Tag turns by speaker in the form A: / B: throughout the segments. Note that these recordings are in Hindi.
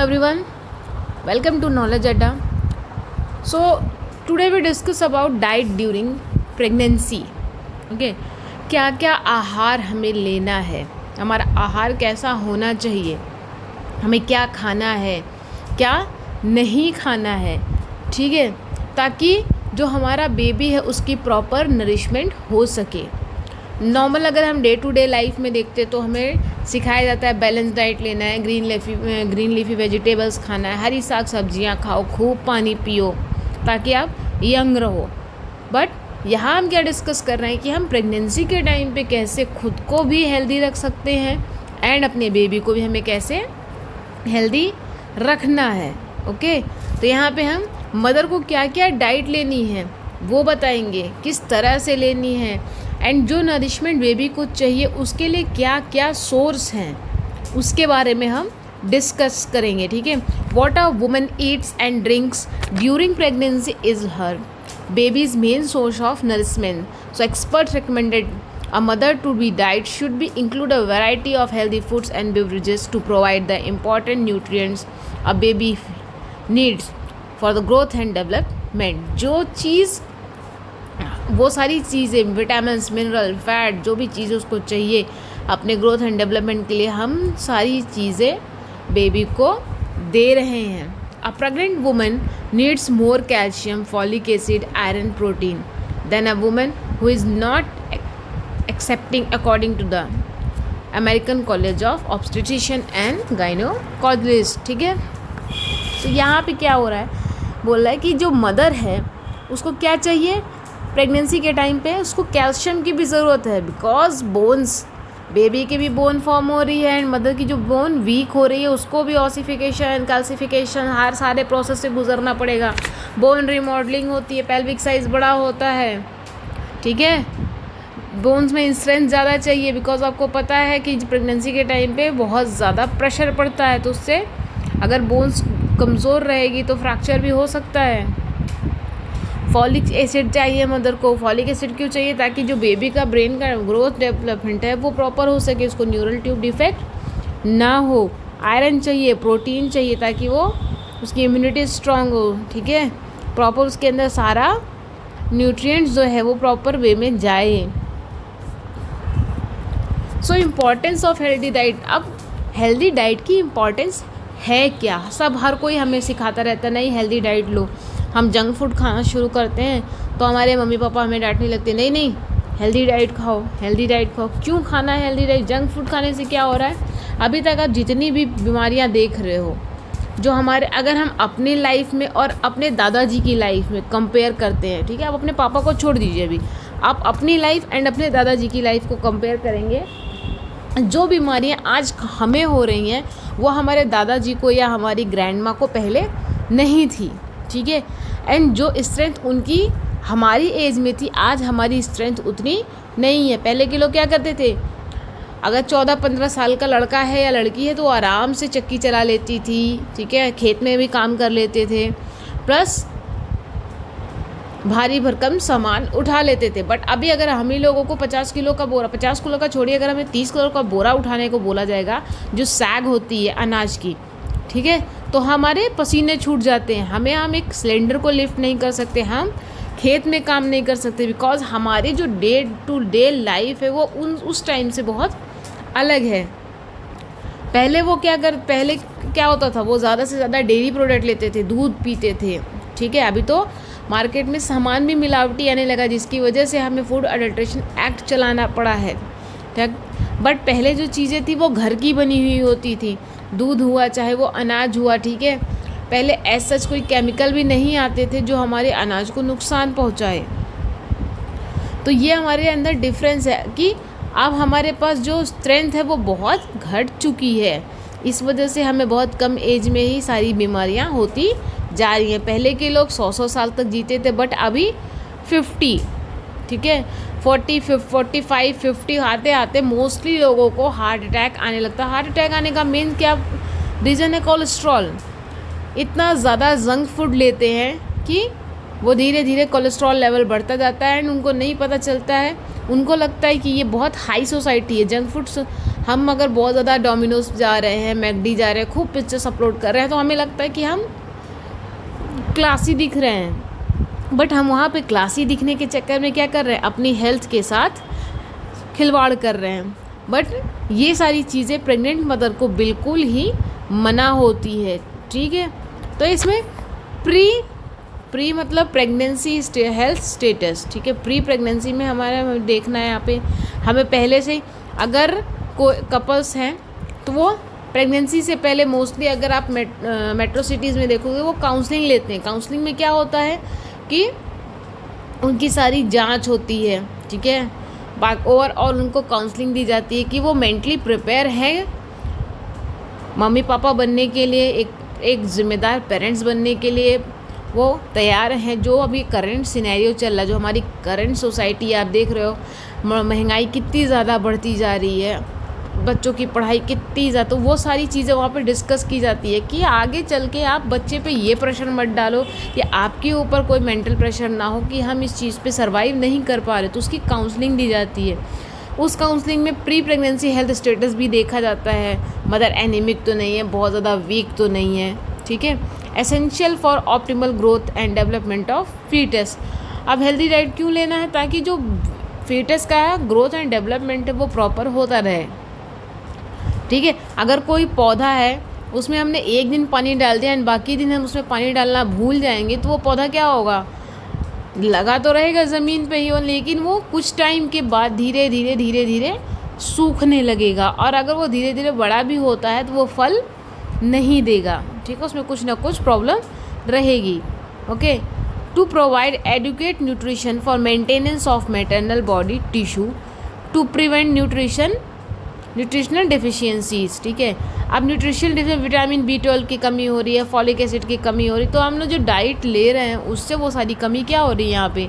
A: everyone, welcome to Knowledge Adda. So today we discuss about diet during pregnancy. Okay, क्या क्या आहार हमें लेना है, हमारा आहार कैसा होना चाहिए, हमें क्या खाना है, क्या नहीं खाना है, ठीक है, ताकि जो हमारा बेबी है उसकी प्रॉपर नरिशमेंट हो सके। नॉर्मल अगर हम डे टू डे लाइफ में देखते तो हमें सिखाया जाता है बैलेंस डाइट लेना है, ग्रीन लीफी वेजिटेबल्स खाना है, हरी साग सब्जियां खाओ, खूब पानी पियो ताकि आप यंग रहो। बट यहाँ हम क्या डिस्कस कर रहे हैं कि हम प्रेगनेंसी के टाइम पे कैसे खुद को भी हेल्दी रख सकते हैं एंड अपने बेबी को भी हमें कैसे हेल्दी रखना है। ओके, तो यहाँ पे हम मदर को क्या क्या डाइट लेनी है वो बताएंगे, किस तरह से लेनी है एंड जो नरिशमेंट बेबी को चाहिए उसके लिए क्या क्या सोर्स हैं उसके बारे में हम डिस्कस करेंगे। ठीक है, what a woman Yeats and drinks during pregnancy is her babies main source of nourishment, so expert recommended a mother to be diet should be include a variety of healthy foods and beverages to provide the important nutrients a baby needs for the growth and development। जो चीज़ वो सारी चीज़ें विटामिन्स मिनरल फैट जो भी चीज़ें उसको चाहिए अपने ग्रोथ एंड डेवलपमेंट के लिए हम सारी चीज़ें बेबी को दे रहे हैं। A pregnant woman needs more calcium, folic acid, iron, protein than a woman who is not accepting according to the American College of Obstetrician and Gynaecologist. ठीक है, तो यहाँ पे क्या हो रहा है, बोल रहा है कि जो मदर है उसको क्या चाहिए प्रेगनेंसी के टाइम पे, उसको कैल्शियम की भी ज़रूरत है बिकॉज बोन्स बेबी की भी बोन फॉर्म हो रही है एंड मदर की जो बोन वीक हो रही है उसको भी ऑसिफिकेशन कैल्सिफिकेशन हर सारे प्रोसेस से गुजरना पड़ेगा। बोन रिमॉडलिंग होती है, पेल्विक साइज बड़ा होता है, ठीक है, बोन्स में स्ट्रेंथ ज़्यादा चाहिए बिकॉज आपको पता है कि प्रेगनेंसी के टाइम पे बहुत ज़्यादा प्रेशर पड़ता है, तो उससे अगर बोन्स कमज़ोर रहेगी तो फ्रैक्चर भी हो सकता है। फॉलिक एसिड चाहिए मदर को। फॉलिक एसिड क्यों चाहिए? ताकि जो बेबी का ब्रेन का ग्रोथ डेवलपमेंट है वो प्रॉपर हो सके, उसको न्यूरल ट्यूब डिफेक्ट ना हो। आयरन चाहिए, प्रोटीन चाहिए ताकि वो उसकी इम्यूनिटी स्ट्रांग हो, ठीक है, प्रॉपर उसके अंदर सारा न्यूट्रिएंट्स जो है वो प्रॉपर वे में जाए। सो इम्पॉर्टेंस ऑफ हेल्दी डाइट। अब हेल्दी डाइट की इम्पॉर्टेंस है क्या? सब हर कोई हमें सिखाता रहता है नहीं हेल्दी डाइट लो। हम जंक फूड खाना शुरू करते हैं तो हमारे मम्मी पापा हमें डांटने लगते हैं, नहीं नहीं हेल्दी डाइट खाओ, हेल्दी डाइट खाओ। क्यों खाना है हेल्दी डाइट? जंक फूड खाने से क्या हो रहा है, अभी तक आप जितनी भी बीमारियां देख रहे हो जो हमारे, अगर हम अपनी लाइफ में और अपने दादाजी की लाइफ में कंपेयर करते हैं, ठीक है, आप अपने पापा को छोड़ दीजिए, अभी आप अपनी लाइफ एंड अपने दादाजी की लाइफ को कंपेयर करेंगे, जो बीमारियां आज हमें हो रही हैं वो हमारे दादाजी को या हमारी ग्रैंड माँ को पहले नहीं थी, ठीक है, एंड जो स्ट्रेंथ उनकी हमारी एज में थी आज हमारी स्ट्रेंथ उतनी नहीं है। पहले के लोग क्या करते थे, अगर 14-15 साल का लड़का है या लड़की है तो आराम से चक्की चला लेती थी, ठीक है, खेत में भी काम कर लेते थे, प्लस भारी भरकम सामान उठा लेते थे। बट अभी अगर हम ही लोगों को 50 किलो का बोरा, 50 किलो का छोड़िए, अगर हमें 30 किलो का बोरा उठाने को बोला जाएगा जो सैग होती है अनाज की, ठीक है, तो हमारे पसीने छूट जाते हैं, हम एक सिलेंडर को लिफ्ट नहीं कर सकते, हम खेत में काम नहीं कर सकते बिकॉज हमारी जो डे टू डे लाइफ है वो उस टाइम से बहुत अलग है। पहले क्या होता था, वो ज़्यादा से ज़्यादा डेयरी प्रोडक्ट लेते थे, दूध पीते थे, ठीक है। अभी तो मार्केट में सामान भी मिलावटी आने लगा जिसकी वजह से हमें फूड अडल्ट्रेशन एक्ट चलाना पड़ा है, ठीक। बट पहले जो चीज़ें थी वो घर की बनी हुई होती थी, दूध हुआ चाहे वो अनाज हुआ, ठीक है, पहले ऐसा कोई केमिकल भी नहीं आते थे जो हमारे अनाज को नुकसान पहुंचाए। तो ये हमारे अंदर डिफरेंस है कि अब हमारे पास जो स्ट्रेंथ है वो बहुत घट चुकी है, इस वजह से हमें बहुत कम एज में ही सारी बीमारियां होती जा रही हैं। पहले के लोग 100 साल तक जीते थे बट अभी 50, ठीक है, 45, 50 आते आते मोस्टली लोगों को हार्ट अटैक आने लगता है। हार्ट अटैक आने का मेन क्या रीज़न है? कोलेस्ट्रॉल। इतना ज़्यादा जंक फूड लेते हैं कि वो धीरे धीरे कोलेस्ट्रॉल लेवल बढ़ता जाता है एंड उनको नहीं पता चलता है, उनको लगता है कि ये बहुत हाई सोसाइटी है। जंक फूड्स, हम अगर बहुत ज़्यादा डोमिनोज जा रहे हैं, मैकडी जा रहे हैं, खूब पिक्चर्स अपलोड कर रहे हैं, तो हमें लगता है कि हम क्लासी दिख रहे हैं, बट हम वहाँ पे क्लासी दिखने के चक्कर में क्या कर रहे हैं, अपनी हेल्थ के साथ खिलवाड़ कर रहे हैं। बट ये सारी चीज़ें प्रेग्नेंट मदर को बिल्कुल ही मना होती है, ठीक है। तो इसमें प्री मतलब प्रेगनेंसी हेल्थ स्टेटस, ठीक है। प्री प्रेगनेंसी में हमारा देखना है यहाँ पे, हमें पहले से, अगर कोई कपल्स हैं तो वो प्रेगनेंसी से पहले मोस्टली, अगर आप मेट्रो सिटीज़ में देखोगे, वो काउंसलिंग लेते हैं। काउंसलिंग में क्या होता है कि उनकी सारी जांच होती है, ठीक है, और उनको काउंसलिंग दी जाती है कि वो मेंटली प्रिपेयर है मम्मी पापा बनने के लिए, एक ज़िम्मेदार पेरेंट्स बनने के लिए वो तैयार हैं। जो अभी करंट सिनेरियो चल रहा है, जो हमारी करंट सोसाइटी आप देख रहे हो, महंगाई कितनी ज़्यादा बढ़ती जा रही है, बच्चों की पढ़ाई कितनी ज़्यादा, तो वो सारी चीज़ें वहाँ पे डिस्कस की जाती है कि आगे चल के आप बच्चे पे ये प्रेशर मत डालो कि आपके ऊपर कोई मेंटल प्रेशर ना हो कि हम इस चीज़ पे सर्वाइव नहीं कर पा रहे, तो उसकी काउंसलिंग दी जाती है। उस काउंसलिंग में प्री प्रेगनेंसी हेल्थ स्टेटस भी देखा जाता है, मदर एनीमिक तो नहीं है, बहुत ज़्यादा वीक तो नहीं है, ठीक है। Essential for optimal growth and development of foetus. अब हेल्दी डाइट क्यों लेना है, ताकि जो फीटस का ग्रोथ एंड डेवलपमेंट है वो प्रॉपर होता रहे, ठीक है। अगर कोई पौधा है, उसमें हमने एक दिन पानी डाल दिया एंड बाकी दिन हम उसमें पानी डालना भूल जाएंगे, तो वो पौधा क्या होगा, लगा तो रहेगा ज़मीन पे ही, और लेकिन वो कुछ टाइम के बाद धीरे धीरे सूखने लगेगा, और अगर वो धीरे धीरे बड़ा भी होता है तो वो फल नहीं देगा, ठीक है, उसमें कुछ ना कुछ प्रॉब्लम रहेगी। Okay, to provide adequate nutrition for maintenance of maternal body tissue to prevent nutritional deficiencies, ठीक है। अब न्यूट्रिशनल विटामिन B12 की कमी हो रही है, फॉलिक एसिड की कमी हो रही है, तो हम लोग जो डाइट ले रहे हैं उससे वो सारी कमी क्या हो रही है, यहाँ पे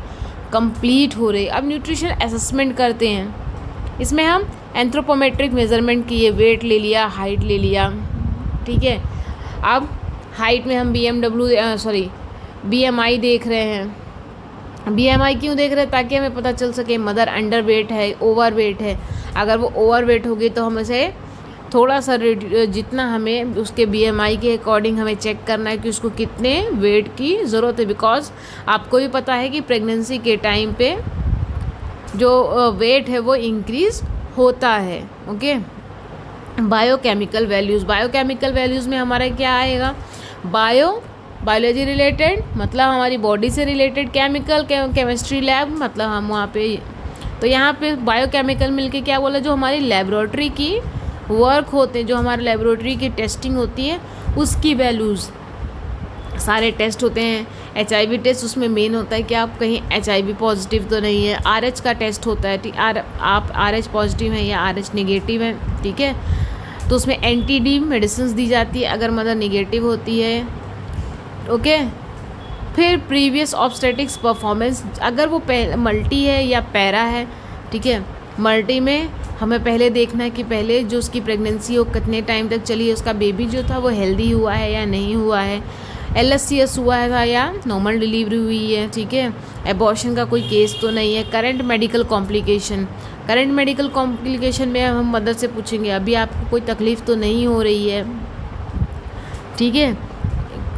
A: कंप्लीट हो रही है। अब न्यूट्रिशन असेसमेंट करते हैं, इसमें हम एंथ्रोपोमेट्रिक मेजरमेंट किए, वेट ले लिया, हाइट ले लिया, ठीक है। अब हाइट में हम BMI देख रहे हैं। BMI क्यों देख रहे हैं, ताकि हमें पता चल सके मदर अंडर वेट है, ओवर वेट है। अगर वो ओवर वेट होगी तो हमें से थोड़ा सा जितना हमें उसके BMI के अकॉर्डिंग हमें चेक करना है कि उसको कितने वेट की ज़रूरत है, बिकॉज आपको भी पता है कि प्रेगनेंसी के टाइम पे जो वेट है वो इंक्रीज़ होता है। ओके, बायोकेमिकल वैल्यूज़ में हमारा क्या आएगा, बायोलॉजी रिलेटेड, मतलब हमारी बॉडी से रिलेटेड, केमिस्ट्री लैब, मतलब हम वहाँ पे, तो यहाँ पे बायोकेमिकल मिलके क्या बोला, जो हमारी लेबोरेटरी की वर्क होते हैं, जो हमारे लेबोरेटरी की टेस्टिंग होती है उसकी वैल्यूज़, सारे टेस्ट होते हैं। HIV टेस्ट उसमें मेन होता है कि आप कहीं HIV पॉजिटिव तो नहीं है। RH का टेस्ट होता है, आप RH पॉजिटिव हैं या RH नेगेटिव हैं, ठीक है, तो उसमें NTD मेडिसिन दी जाती है अगर मदर नेगेटिव होती है। ओके, फिर प्रीवियस ऑब्स्टेटिक्स परफॉर्मेंस, अगर वो मल्टी है या पैरा है, ठीक है। मल्टी में हमें पहले देखना है कि पहले जो उसकी प्रेगनेंसी हो कितने टाइम तक चली है, उसका बेबी जो था वो हेल्दी हुआ है या नहीं हुआ है, LSCS हुआ था या नॉर्मल डिलीवरी हुई है, ठीक है, एबॉर्शन का कोई केस तो नहीं है। करंट मेडिकल कॉम्प्लिकेशन में हम मदर से पूछेंगे अभी आपको कोई तकलीफ़ तो नहीं हो रही है, ठीक है,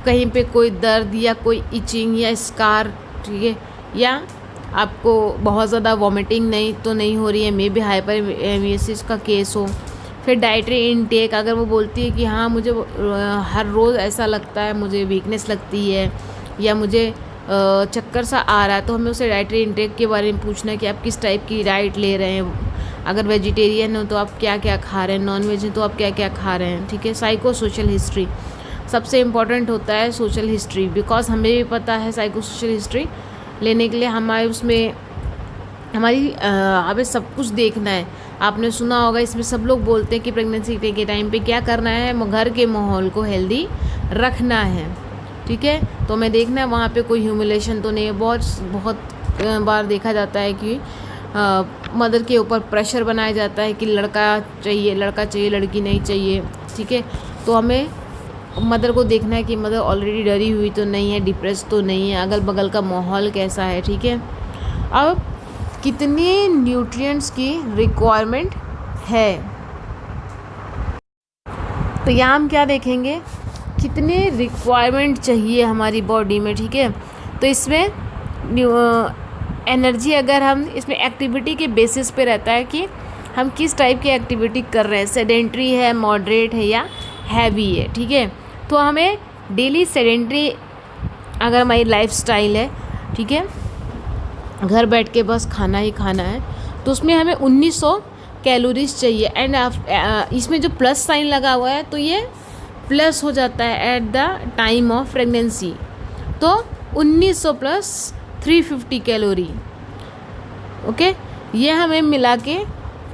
A: कहीं पे कोई दर्द या कोई इचिंग या स्कार, ठीक है, या आपको बहुत ज़्यादा वॉमिटिंग नहीं हो रही है, मे बी हाइपरएमियासिस का केस हो। फिर डाइटरी इनटेक, अगर वो बोलती है कि हाँ मुझे हर रोज़ ऐसा लगता है, मुझे वीकनेस लगती है या मुझे चक्कर सा आ रहा है, तो हमें उसे डाइटरी इनटेक के बारे में पूछना है कि आप किस टाइप की डाइट ले रहे हैं। अगर वेजिटेरियन हो तो आप क्या क्या खा रहे हैं, नॉन वेज है तो आप क्या क्या खा रहे हैं, ठीक है। साइको सोशल हिस्ट्री सबसे इम्पॉर्टेंट होता है, सोशल हिस्ट्री, बिकॉज हमें भी पता है साइको सोशल हिस्ट्री लेने के लिए हमें सब कुछ देखना है। आपने सुना होगा, इसमें सब लोग बोलते हैं कि प्रेगनेंसी के टाइम पे क्या करना है, घर के माहौल को हेल्दी रखना है, ठीक है। तो हमें देखना है वहाँ पे कोई ह्यूमिलेशन तो नहीं है। बहुत बार देखा जाता है कि मदर के ऊपर प्रेशर बनाया जाता है कि लड़का चाहिए लड़की नहीं चाहिए, ठीक है। तो हमें मदर को देखना है कि मदर ऑलरेडी डरी हुई तो नहीं है, डिप्रेस तो नहीं है, अगल बगल का माहौल कैसा है, ठीक है। अब कितने न्यूट्रिएंट्स की रिक्वायरमेंट है, तो यहाँ हम क्या देखेंगे, कितने रिक्वायरमेंट चाहिए हमारी बॉडी में, ठीक है। तो इसमें एनर्जी, अगर हम इसमें एक्टिविटी के बेसिस पे रहता है कि हम किस टाइप की एक्टिविटी कर रहे हैं, सेडेंट्री है, मॉडरेट है या हैवी है, ठीक है। तो हमें डेली सेडेंट्री अगर हमारी लाइफ स्टाइल है, ठीक है, घर बैठ के बस खाना ही खाना है, तो उसमें हमें 1900 कैलोरीज चाहिए। एंड इसमें जो प्लस साइन लगा हुआ है तो ये प्लस हो जाता है at the time of pregnancy, तो 1900 प्लस 350 कैलोरी, ओके। ये हमें मिला के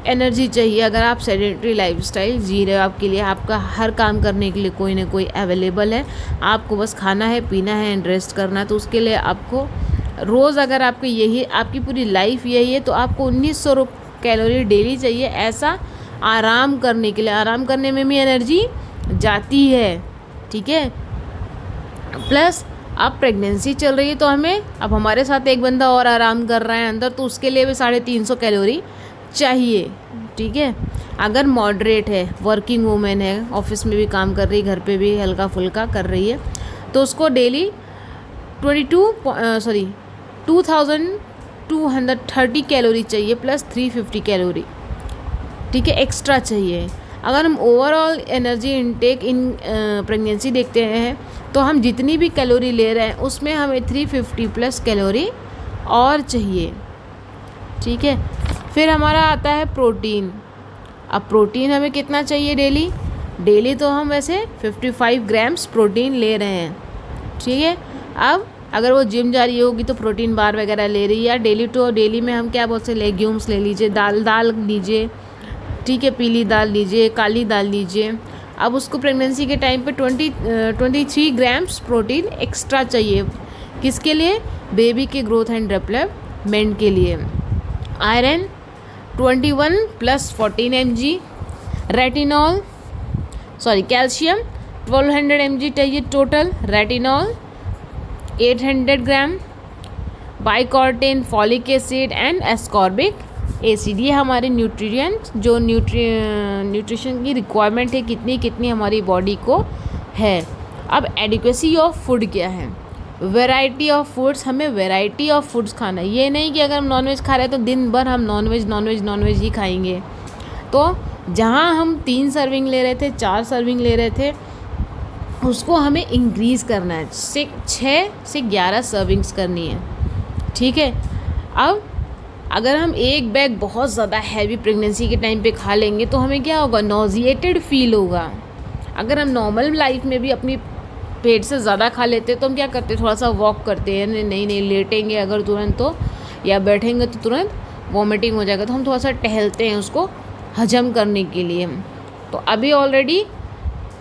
A: एनर्जी चाहिए अगर आप सेडेंटरी लाइफस्टाइल जी रहे हो। आपके लिए आपका हर काम करने के लिए कोई ना कोई अवेलेबल है, आपको बस खाना है, पीना है एंड रेस्ट करना है। तो उसके लिए आपको रोज़, अगर आपकी यही आपकी पूरी लाइफ यही है, तो आपको 1900 कैलोरी डेली चाहिए, ऐसा आराम करने के लिए। आराम करने में भी एनर्जी जाती है, ठीक है। प्लस अब प्रेगनेंसी चल रही है तो हमें, अब हमारे साथ एक बंदा और आराम कर रहा है अंदर, तो उसके लिए भी 350 कैलोरी चाहिए, ठीक है। अगर मॉडरेट है, वर्किंग वूमेन है, ऑफिस में भी काम कर रही है, घर पे भी हल्का फुल्का कर रही है, तो उसको डेली 2230 कैलोरी चाहिए प्लस 350 कैलोरी, ठीक है, एक्स्ट्रा चाहिए। अगर हम overall energy intake in pregnancy देखते हैं तो हम जितनी भी कैलोरी ले रहे हैं उसमें हमें 350 प्लस कैलोरी और चाहिए, ठीक है। फिर हमारा आता है प्रोटीन। अब प्रोटीन हमें कितना चाहिए डेली तो हम वैसे 55 ग्राम्स प्रोटीन ले रहे हैं, ठीक है। अब अगर वो जिम जा रही होगी तो प्रोटीन बार वगैरह ले रही है, या डेली में हम क्या बोलते हैं, लेग्यूम्स ले लीजिए, दाल लीजिए, ठीक है, पीली दाल लीजिए, काली दाल लीजिए। अब उसको प्रेगनेंसी के टाइम पे 23 ग्राम्स प्रोटीन एक्स्ट्रा चाहिए, किसके लिए, बेबी के ग्रोथ एंड डेवलपमेंट के लिए। Iron 21 plus 14 mg, calcium 1200 mg चाहिए total, retinol 800 gram, beta carotene, folic acid and ascorbic acid. ये हमारे न्यूट्रिएंट जो न्यूट्रिशन की रिक्वायरमेंट है, कितनी हमारी बॉडी को है। अब एडिक्वेसी ऑफ फूड क्या है, वैरायटी ऑफ फूड्स, हमें वैरायटी ऑफ फूड्स खाना है। ये नहीं कि अगर हम नॉनवेज खा रहे हैं तो दिन भर हम नॉनवेज ही खाएंगे। तो जहाँ हम 3 सर्विंग ले रहे थे, 4 सर्विंग ले रहे थे, उसको हमें इंक्रीज़ करना है, 6 से 11 सर्विंग्स करनी है, ठीक है। अब अगर हम एक बैग बहुत ज़्यादा हैवी प्रेगनेंसी के टाइम पे खा लेंगे तो हमें क्या होगा, नॉजिएटेड फील होगा। अगर हम नॉर्मल लाइफ में भी अपनी पेट से ज़्यादा खा लेते तो हम क्या करते, थोड़ा सा वॉक करते हैं, नहीं लेटेंगे अगर तुरंत तो, या बैठेंगे तो तुरंत वॉमिटिंग हो जाएगा, तो हम थोड़ा सा टहलते हैं उसको हजम करने के लिए। तो अभी ऑलरेडी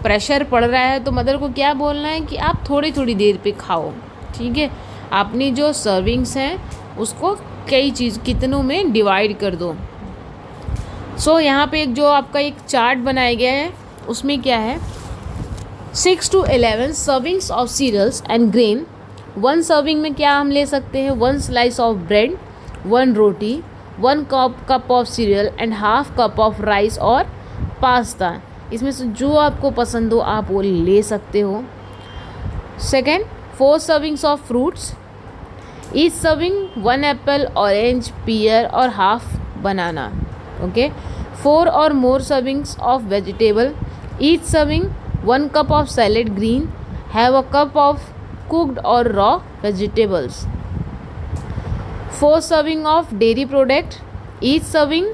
A: प्रेशर पड़ रहा है तो मदर को क्या बोलना है कि आप थोड़ी देर पे खाओ, ठीक है। अपनी जो सर्विंग्स हैं उसको कितनों में डिवाइड कर दो। सो यहाँ पे जो आपका एक चार्ट बनाया गया है उसमें क्या है, 6 to 11 servings of cereals and grain. 1 serving में क्या हम ले सकते हैं, 1 slice of bread, 1 roti, 1 cup of cereal and half cup of rice और पास्ता। इसमें से जो आपको पसंद हो आप वो ले सकते हो। Second, 4 servings of fruits, each serving 1 apple, orange, pear और हाफ बनाना, ओके। 4 और more servings of vegetable, each serving 1 cup of salad green, have a cup of cooked or raw vegetables. 4 serving of dairy product, each serving,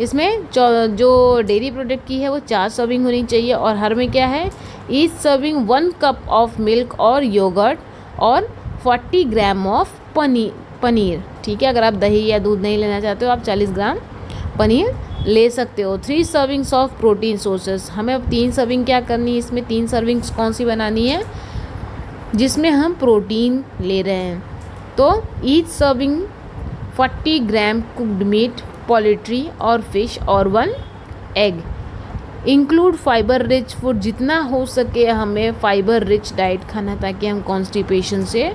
A: इसमें जो डेयरी प्रोडक्ट की है वो 4 सर्विंग होनी चाहिए। और हर में क्या है, each serving 1 cup of milk और योगर्ट और 40 ग्राम ऑफ पनीर, ठीक है। अगर आप दही या दूध नहीं लेना चाहते हो आप 40 ग्राम पनीर ले सकते हो। 3 सर्विंग्स ऑफ प्रोटीन सोर्सेस, हमें अब 3 सर्विंग क्या करनी है, इसमें 3 सर्विंग्स कौन सी बनानी है जिसमें हम प्रोटीन ले रहे हैं। तो ईच सर्विंग 40 ग्राम कुक्ड मीट, पोल्ट्री और फिश और 1 egg. Include fibre rich food, जितना हो सके हमें फाइबर रिच डाइट खाना ताकि हम कॉन्स्टिपेशन से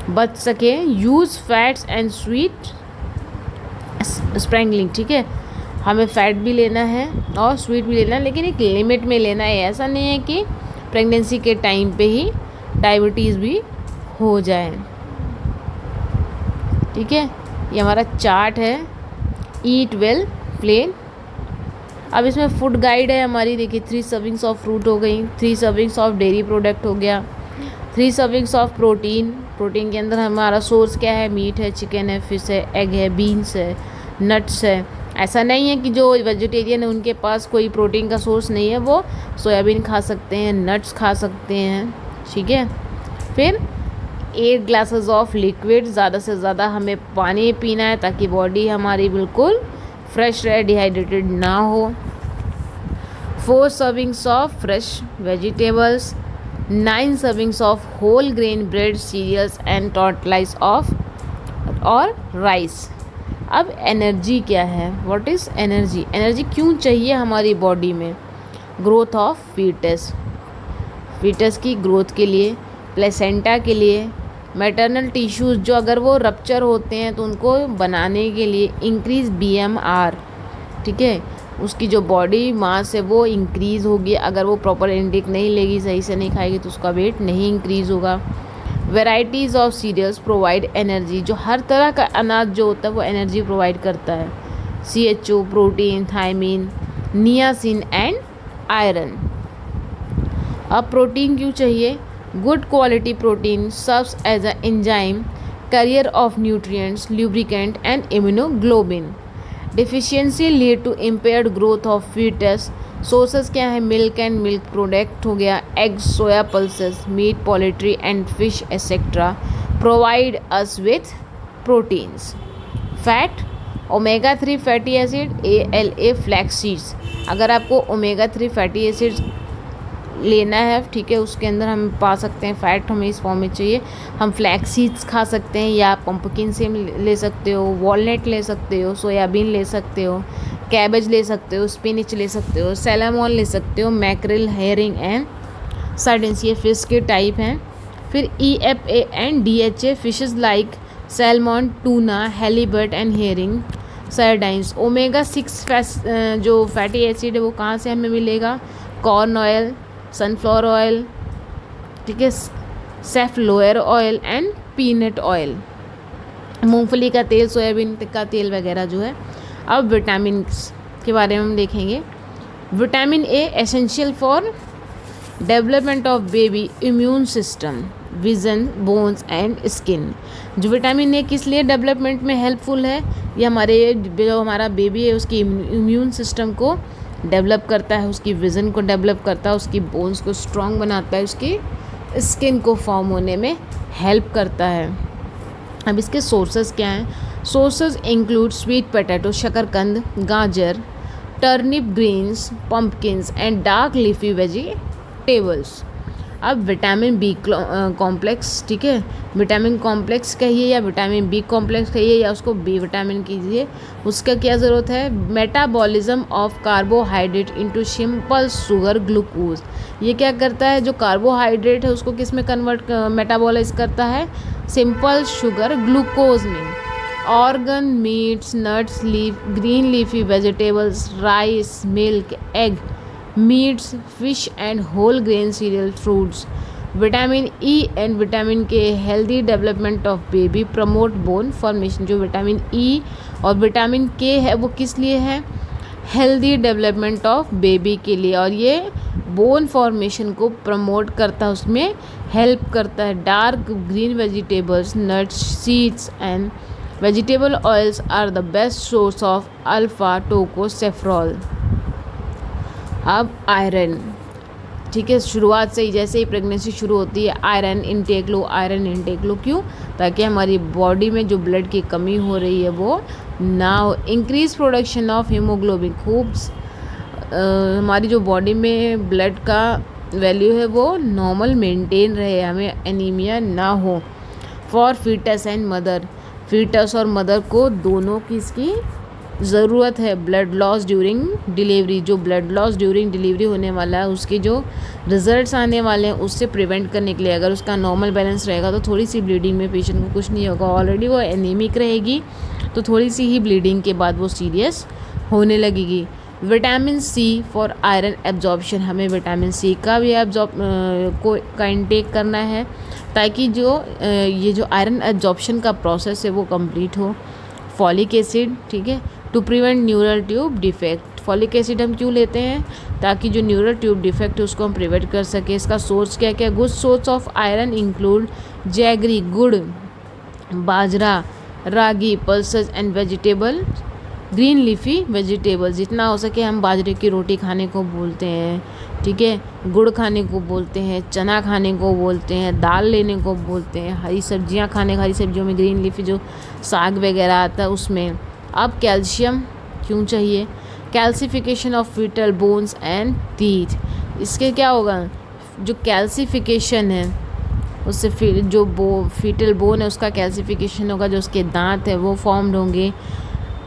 A: बच सकें। यूज़ फैट्स एंड स्वीट स्प्रैंगलिंग, ठीक है, हमें फ़ैट भी लेना है और स्वीट भी लेना है, लेकिन एक लिमिट में लेना है। ऐसा नहीं है कि प्रेगनेंसी के टाइम पे ही डायबिटीज़ भी हो जाए, ठीक है। ये हमारा चार्ट है, ईट वेल प्लेन। अब इसमें फूड गाइड है हमारी, देखिए 3 सर्विंग्स ऑफ फ्रूट हो गई, 3 सर्विंग्स ऑफ डेयरी प्रोडक्ट हो गया, 3 सर्विंग्स ऑफ प्रोटीन। प्रोटीन के अंदर हमारा सोर्स क्या है, मीट है, चिकन है, फिश है, एग है, बीन्स है, नट्स है। ऐसा नहीं है कि जो वेजिटेरियन है उनके पास कोई प्रोटीन का सोर्स नहीं है, वो सोयाबीन खा सकते हैं, नट्स खा सकते हैं, ठीक है। फिर 8 ग्लासेस ऑफ लिक्विड, ज़्यादा से ज़्यादा हमें पानी पीना है ताकि बॉडी हमारी बिल्कुल फ्रेश रहे, डिहाइड्रेटेड ना हो। 4 servings of fresh vegetables, 9 servings of whole grain bread, cereals and tortillas of और राइस। अब एनर्जी क्या है, व्हाट इज़ एनर्जी? एनर्जी क्यों चाहिए हमारी बॉडी में? ग्रोथ ऑफ फीटस, फीटस की ग्रोथ के लिए, प्लेसेंटा के लिए, मैटरनल टिश्यूज़ जो अगर वो रप्चर होते हैं तो उनको बनाने के लिए, इंक्रीज़ BMR, ठीक है, उसकी जो बॉडी मास है वो इंक्रीज़ होगी। अगर वो प्रॉपर इंटेक नहीं लेगी, सही से नहीं खाएगी तो उसका वेट नहीं इंक्रीज़ होगा। Varieties of cereals provide energy, जो हर तरह का अनाज जो होता है वो एनर्जी प्रोवाइड करता है। CHO, protein, thiamine, niacin and iron. अब प्रोटीन क्यों चाहिए? Good quality protein serves as a enzyme, carrier of nutrients, lubricant and immunoglobin. Deficiency lead to impaired growth of foetus. Sources क्या है? मिल्क एंड मिल्क प्रोडक्ट हो गया, eggs, soya pulses, meat, poultry and fish etcetera provide us with proteins. Fat, omega 3 fatty acid, ALA flax seeds. अगर आपको ओमेगा 3 फैटी एसिड्स लेना है, ठीक है, उसके अंदर हम पा सकते हैं, फ़ैट हमें इस फॉर्म में चाहिए। हम फ्लैक्स सीड्स खा सकते हैं या पंपकिन से ले सकते हो, वॉलनट ले सकते हो, सोयाबीन ले सकते हो, कैबेज ले सकते हो, स्पिनिच ले सकते हो, सैलमन ले सकते हो, मैक्रिल, हेरिंग एंड सार्डिन्स, ये फ़िश के टाइप हैं। फिर EFA and DHA fishes like salmon, tuna, halibut and herring, sardines. Omega 6 जो फैटी एसिड है वो कहाँ से हमें मिलेगा? कॉर्न ऑयल, सनफ्लावर ऑयल, ठीक है, सेफ्लोयर ऑयल एंड पीनट ऑयल, मूंगफली का तेल, सोयाबीन का तेल वगैरह जो है। अब विटामिन के बारे में हम देखेंगे। Vitamin A essential for development of baby immune system, vision, bones and skin. जो विटामिन A किस लिए डेवलपमेंट में हेल्पफुल है? ये हमारे जो हमारा बेबी है उसकी इम्यून सिस्टम को डेवलप करता है, उसकी विज़न को डेवलप करता है, उसकी बोन्स को स्ट्रॉन्ग बनाता है, उसकी स्किन को फॉर्म होने में हेल्प करता है। अब इसके सोर्सेज क्या हैं? सोर्सेज इंक्लूड स्वीट पोटैटो, शकरकंद, गाजर, turnip greens, pumpkins and dark leafy vegetables. अब विटामिन B कॉम्प्लेक्स, ठीक है, विटामिन कॉम्प्लेक्स कहिए या विटामिन B कॉम्प्लेक्स कहिए या उसको B विटामिन कीजिए, उसका क्या ज़रूरत है? Metabolism of carbohydrate into simple sugar glucose. ये क्या करता है? जो कार्बोहाइड्रेट है उसको किस में कन्वर्ट मेटाबॉलाइज करता है? सिंपल शुगर ग्लूकोज में। Organ, meets, nuts, green leafy vegetables, rice, milk, egg, meats, fish and whole grain cereal fruits. Vitamin E and vitamin K healthy development of baby, promote bone formation. जो विटामिन E और विटामिन K है वो किस लिए है? हेल्दी डेवलपमेंट ऑफ बेबी के लिए, और ये बोन फॉर्मेशन को प्रमोट करता है, उसमें हेल्प करता है। Dark green vegetables, nuts, seeds and vegetable oils are the best source of alpha tocopherol. अब आयरन, ठीक है, शुरुआत से ही जैसे ही प्रेगनेंसी शुरू होती है आयरन इनटेक लो, आयरन इनटेक लो। क्यों? ताकि हमारी बॉडी में जो ब्लड की कमी हो रही है वो ना हो। इंक्रीज प्रोडक्शन ऑफ हीमोग्लोबिन, खूब हमारी जो बॉडी में ब्लड का वैल्यू है वो नॉर्मल मेंटेन रहे, हमें एनीमिया ना हो। For foetus and mother, foetus और मदर को दोनों की इसकी ज़रूरत है ब्लड लॉस ड्यूरिंग डिलीवरी, जो ब्लड लॉस ड्यूरिंग डिलीवरी होने वाला है उसके जो रिजल्ट्स आने वाले हैं उससे प्रिवेंट करने के लिए अगर उसका नॉर्मल बैलेंस रहेगा तो थोड़ी सी ब्लीडिंग में पेशेंट को कुछ नहीं होगा। ऑलरेडी वो एनीमिक रहेगी तो थोड़ी सी ही ब्लीडिंग के बाद वो सीरियस होने लगेगी। Vitamin C for iron absorption, हमें विटामिन सी का भी का इंटेक करना है ताकि ये जो आयरन एब्जॉर्प्शन का प्रोसेस है वो कंप्लीट हो। फॉलिक एसिड, ठीक है, to prevent neural tube defect. Folic acid हम क्यों लेते हैं? ताकि जो न्यूरल ट्यूब डिफेक्ट है उसको हम प्रिवेंट कर सके। इसका सोर्स क्या क्या? Good source of iron include jaggery, gur, bajra, ragi, pulses and vegetable, green leafy vegetable. जितना हो सके हम बाजरे की रोटी खाने को बोलते हैं, ठीक है, गुड़ खाने को बोलते हैं, चना खाने को बोलते हैं, दाल लेने को बोलते हैं, हरी सब्जियां खाने, हरी सब्जियों में ग्रीन लीफी जो साग वगैरह आता है उसमें। अब कैल्शियम क्यों चाहिए? Calcification of foetal bones and teeth. इसके क्या होगा? जो कैल्सिफिकेशन है उससे फिर जो फीटल बोन है उसका कैल्सिफिकेशन होगा, जो उसके दांत है वो फॉर्म्ड होंगे।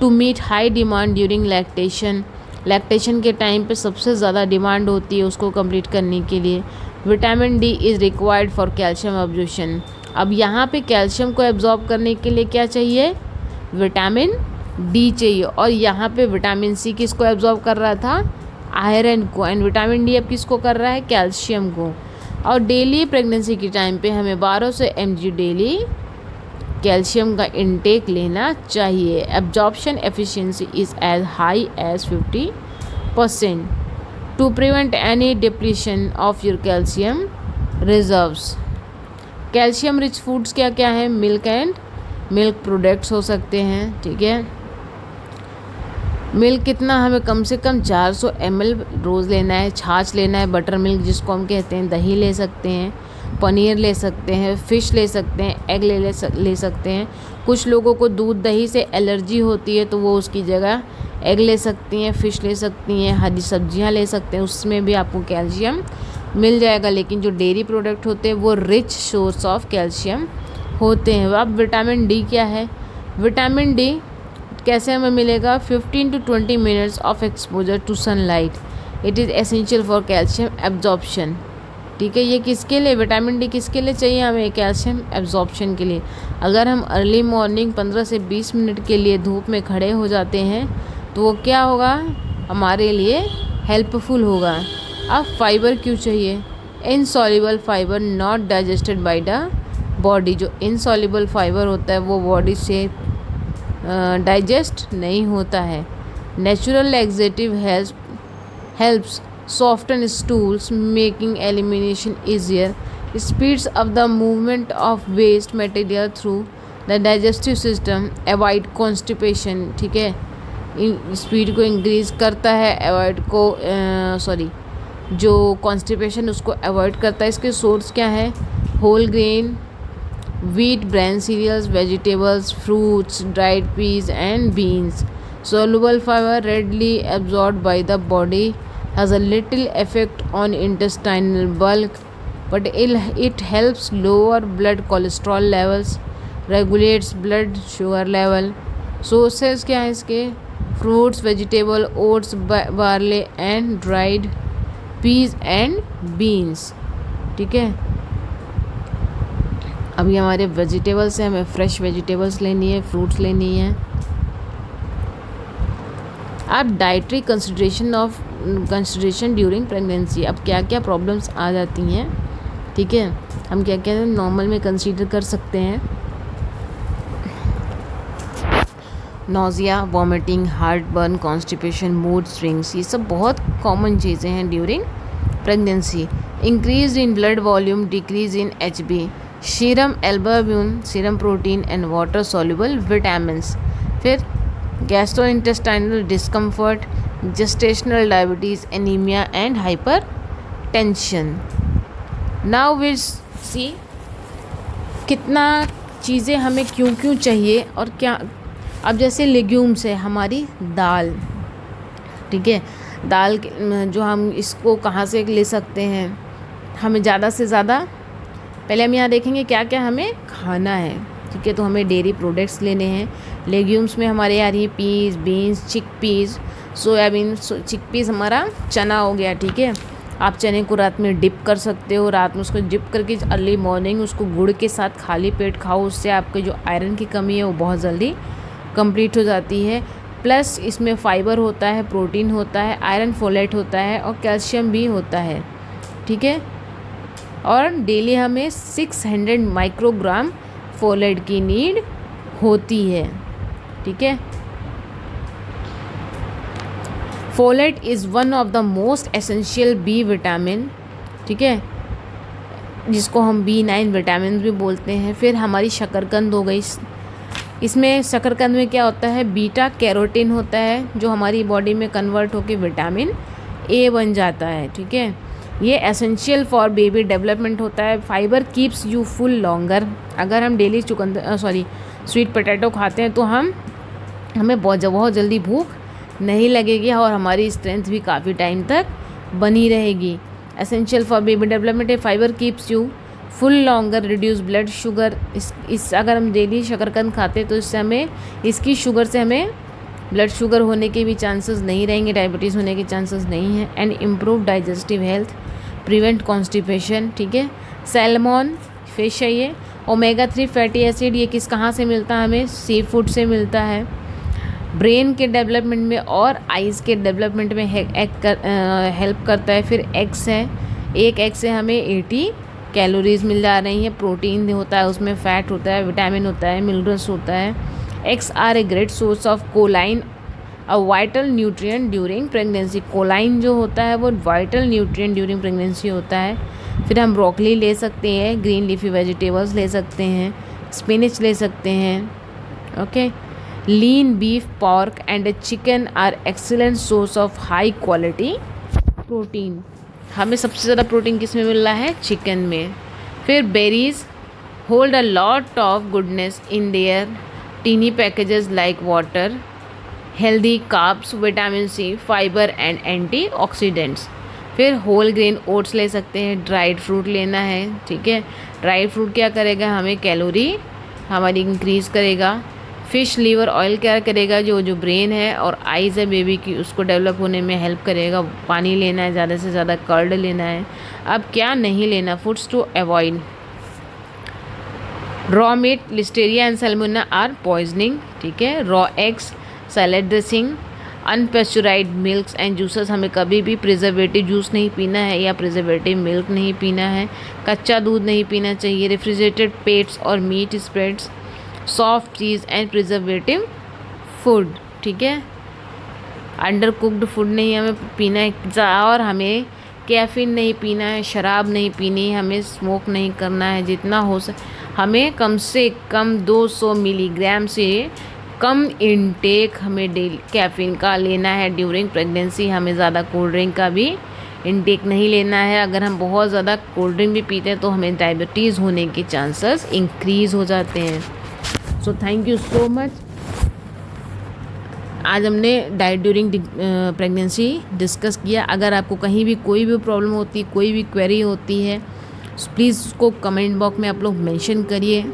A: To meet high demand during lactation, lactation के टाइम पे सबसे ज़्यादा डिमांड होती है उसको कंप्लीट करने के लिए। Vitamin D is required for calcium absorption. अब यहाँ पे कैल्शियम को एब्जॉर्ब करने के लिए क्या चाहिए? विटामिन डी चाहिए। और यहाँ पे विटामिन सी किसको एब्जॉर्ब कर रहा था? आयरन को। एंड विटामिन डी अब किसको कर रहा है? कैल्शियम को। और डेली प्रेगनेंसी के टाइम पे हमें 1200 mg डेली कैल्शियम का इंटेक लेना चाहिए। Absorption efficiency is as high as 50% to prevent any depletion of your calcium reserves. Calcium rich foods क्या क्या है? मिल्क एंड मिल्क प्रोडक्ट्स हो सकते हैं, ठीक है। मिल्क कितना? हमें कम से कम 400 ml रोज़ लेना है। छाछ लेना है, बटर मिल्क जिसको हम कहते हैं, दही ले सकते हैं, पनीर ले सकते हैं, फ़िश ले सकते हैं, एग ले सकते हैं। कुछ लोगों को दूध दही से एलर्जी होती है तो वो उसकी जगह एग ले सकती हैं, फ़िश ले सकती हैं, हरी सब्जियां ले सकते हैं, उसमें भी आपको कैल्शियम मिल जाएगा। लेकिन जो डेयरी प्रोडक्ट होते हैं वो रिच सोर्स ऑफ कैल्शियम होते हैं। अब विटामिन डी क्या है? विटामिन डी कैसे हमें मिलेगा? 15 to 20 minutes of exposure to sunlight, it is essential for calcium absorption, ठीक है। ये किसके लिए? विटामिन डी किसके लिए चाहिए हमें? कैल्शियम एब्जॉर्प्शन के लिए। अगर हम अर्ली मॉर्निंग 15 से 20 मिनट के लिए धूप में खड़े हो जाते हैं तो वो क्या होगा? हमारे लिए हेल्पफुल होगा। अब फाइबर क्यों चाहिए? Insoluble fibre not digested by the body. जो इनसॉल्युबल फाइबर होता है वो बॉडी से डाइजेस्ट नहीं होता है। Natural laxative helps soften stools, making elimination easier, speeds up the movement of waste material through the digestive system, avoid constipation, ठीक है, स्पीड को इंक्रीज करता है, अवॉइड को जो कॉन्स्टिपेशन उसको अवॉइड करता है। इसके सोर्स क्या है? Whole grain, wheat, bran cereals, vegetables, fruits, dried peas and beans. Soluble fiber readily absorbed by the body, has a little effect on intestinal bulk, but it helps lower blood cholesterol levels, regulates blood sugar level. Sources क्या है इसके? fruits, vegetable, oats, barley and dried peas and beans, ठीक है। अभी हमारे वेजिटेबल्स हैं, हमें फ्रेश वेजिटेबल्स लेनी है, फ्रूट्स लेनी है। अब डाइटरी कंसिडरेशन ड्यूरिंग प्रेगनेंसी। अब क्या क्या प्रॉब्लम्स आ जाती हैं, ठीक है, हम क्या क्या नॉर्मल में कंसीडर कर सकते हैं? Nausea, vomiting, heartburn, constipation, mood swings, ये सब बहुत कॉमन चीज़ें हैं during pregnancy. Increase in blood volume, decrease in HB, serum albumin, serum protein and water soluble vitamins. फिर gastrointestinal discomfort, gestational diabetes, anaemia and hypertension. Now will see कितना चीज़ें हमें क्यों क्यों चाहिए और क्या। अब जैसे लेग्यूम्स है, हमारी दाल, ठीक है, दाल जो हम इसको कहाँ से ले सकते हैं? हमें ज़्यादा से ज़्यादा पहले हम यहाँ देखेंगे क्या क्या हमें खाना है, ठीक है। तो हमें डेयरी प्रोडक्ट्स लेने हैं। लेग्यूम्स में हमारे आ रही है पीस, बीन्स, चिक पीस, सोयाबीन, चिक पीस हमारा चना हो गया, ठीक है। आप चने को रात में डिप कर सकते हो, रात में उसको डिप करके अर्ली मॉर्निंग उसको गुड़ के साथ खाली पेट खाओ, उससे आपके जो आयरन की कमी है वो बहुत जल्दी कंप्लीट हो जाती है। प्लस इसमें फाइबर होता है, प्रोटीन होता है, आयरन, फोलेट होता है और कैल्शियम भी होता है, ठीक है। और डेली हमें 600 माइक्रोग्राम फोलेट की नीड होती है, ठीक है। Folate is one of the most essential B vitamin, ठीक है, जिसको हम B9 विटामिन भी बोलते हैं। फिर हमारी शकरकंद हो गई। इसमें शकरकंद में क्या होता है, बीटा कैरोटीन होता है जो हमारी बॉडी में कन्वर्ट होकर विटामिन A बन जाता है, ठीक है। ये एसेंशियल फॉर बेबी डेवलपमेंट होता है। Fibre keeps you full longer. अगर हम डेली स्वीट पोटैटो खाते हैं तो हमें बहुत जल्दी भूख नहीं लगेगी और हमारी स्ट्रेंथ भी काफ़ी टाइम तक बनी रहेगी। एसेंशियल फॉर बेबी डेवलपमेंट है। Fibre keeps you full longer, reduce blood sugar. इस अगर हम डेली शकरकंद खाते हैं तो इससे हमें इसकी शुगर से हमें ब्लड शुगर होने के भी चांसेस नहीं रहेंगे, डायबिटीज़ होने के चांसेस नहीं हैं। And improve digestive health, prevent constipation, ठीक है। सैल्मन फिश है ये। ओमेगा 3 फैटी एसिड, ये कहाँ से मिलता है, हमें सी फूड से मिलता है। ब्रेन के डेवलपमेंट में और आइज़ के डेवलपमेंट में हेल्प करता है। फिर एग्स है, एक एग से हमें 80 कैलोरीज मिल जा रही हैं। प्रोटीन होता है उसमें, फैट होता है, विटामिन होता है, मिनरल्स होता है। Eggs are a great source of choline, a vital nutrient during pregnancy. Choline जो होता है वो वाइटल न्यूट्रिएंट ड्यूरिंग प्रेगनेंसी होता है। फिर हम ब्रोकली ले सकते हैं, ग्रीन लीफी वेजिटेबल्स ले सकते हैं, स्पिनच ले सकते हैं, okay. Lean beef, pork and chicken are excellent source of high quality protein. हमें सबसे ज़्यादा प्रोटीन किस में मिल रहा है, चिकन में। फिर berries hold a lot of goodness in their tiny packages like water, healthy carbs, vitamin C, fibre and antioxidants. फिर होल ग्रेन ओट्स ले सकते हैं। ड्राइड फ्रूट लेना है, ठीक है। ड्राइड फ्रूट क्या करेगा, हमें कैलोरी हमारी इंक्रीज़ करेगा। फिश लीवर ऑयल क्या करेगा, जो ब्रेन है और आइज़ है बेबी की उसको डेवलप होने में हेल्प करेगा। पानी लेना है, ज़्यादा से ज़्यादा कर्ड लेना है। अब क्या नहीं लेना, foods to avoid, raw meat, listeria and salmonella or poisoning, ठीक है। Raw eggs, salad dressing, unpasteurised milks and juices, हमें कभी भी प्रिजर्वेटिव जूस नहीं पीना है या प्रिजर्वेटिव मिल्क नहीं पीना है। कच्चा दूध नहीं पीना चाहिए। रेफ्रिजरेटेड पेट्स और meat spreads, soft cheese and preservative food, ठीक है। अंडर कुक्ड फूड नहीं हमें पीना है। और हमें कैफीन नहीं पीना है, शराब नहीं पीनी है, हमें स्मोक नहीं करना है। जितना हो सके हमें कम से कम 200 मिलीग्राम से कम इनटेक हमें डेली कैफ़ीन का लेना है ड्यूरिंग प्रेगनेंसी। हमें ज़्यादा कोल्ड ड्रिंक का भी इनटेक नहीं लेना है। अगर हम बहुत ज़्यादा कोल्ड ड्रिंक भी पीते हैं तो हमें डायबिटीज़ होने के चांसेस इंक्रीज़ हो जाते हैं। So thank you so much. आज हमने डाइट ड्यूरिंग प्रेगनेंसी डिस्कस किया। अगर आपको कहीं भी कोई भी प्रॉब्लम होती, कोई भी क्वेरी होती है, प्लीज़ उसको कमेंट बॉक्स में आप लोग मेंशन करिए।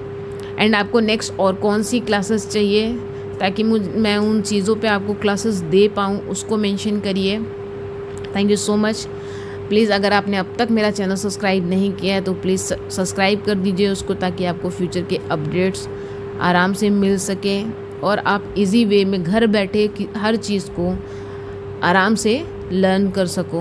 A: एंड आपको नेक्स्ट और कौन सी क्लासेस चाहिए ताकि मैं उन चीज़ों पे आपको क्लासेस दे पाऊँ, उसको मेंशन करिए। Thank you so much. Please अगर आपने अब तक मेरा चैनल सब्सक्राइब नहीं किया है तो प्लीज़ सब्सक्राइब कर दीजिए उसको, ताकि आपको फ्यूचर के अपडेट्स आराम से मिल सके और आप इजी वे में घर बैठे हर चीज़ को आराम से लर्न कर सको।